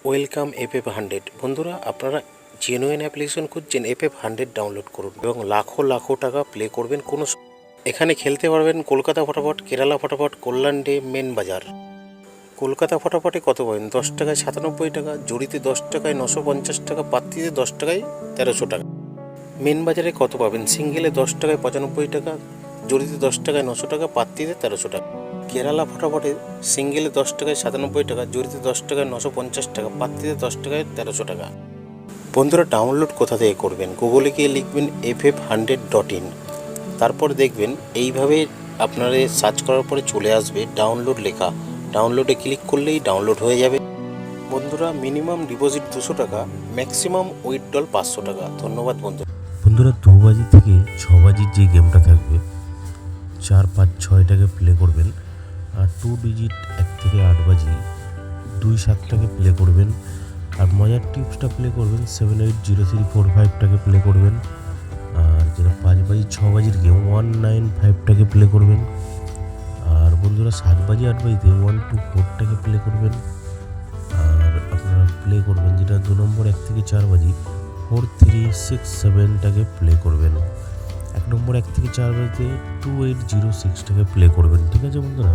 Welcome FF100। বন্ধুরা, আপনারা genuine application খুঁজছেন, FF100 ডাউনলোড করুন এবং লাখো লাখো টাকা প্লে করবেন। এখানে খেলতে পারবেন কলকাতা ফটাফট, কেরালা ফটাফট, কল্যাণ ডে, মেন বাজার। কলকাতা ফটাফটে কত পাবেন? 10 টাকায় 97 টাকা, জড়িতে 10 টাকায় 950 টাকা, পাত্তিতে 10 টাকায় 1300 টাকা। মেন বাজারে কত পাবেন? সিঙ্গেলে 10 টাকায় 95 টাকা, জড়িতে 10 টাকায় 900 টাকা, পাত্তিতে 1300 টাকা। কেরালা ফটাফটে সিঙ্গেলে 10 টাকায় 97 টাকা, জড়িতে 10 টাকায় 950 টাকা, পাত্তিতে 10 টাকায় 1300 টাকা। বন্ধুরা, ডাউনলোড কোথা থেকে করবেন? গুগলে গিয়ে লিখবেন ff100.in, তারপর দেখবেন এইভাবে আপনারা সার্চ করার পরে চলে আসবে ডাউনলোড লেখা। ডাউনলোডে ক্লিক করলেই ডাউনলোড হয়ে যাবে। বন্ধুরা, মিনিমাম ডিপোজিট 200 টাকা, ম্যাক্সিমাম উইথড্রল 500 টাকা। ধন্যবাদ বন্ধুরা। 2 বাজি থেকে 6 বাজির যে গেমটা থাকবে 4, 5, 6টাকে প্লে করবেন। আর 2 ডিজিট 1 থেকে 8 বাজি 2, 7টাকে প্লে করবেন। আর মজার টিপসটা প্লে করবেন 780345টাকে প্লে করবেন। আর যেটা 5 বাজি 6 বাজির গেম 195টাকে প্লে করবেন। আর বন্ধুরা 7 বাজি 8 বাজিতে 124টাকে প্লে করবেন। আর আপনারা প্লে করবেন যেটা 2 নম্বর 1 থেকে 4 বাজি 4367টাকে প্লে করবেন। 1 নম্বর 1 থেকে 4 বাজিতে 2806টাকে প্লে করবেন। ঠিক আছে বন্ধুরা।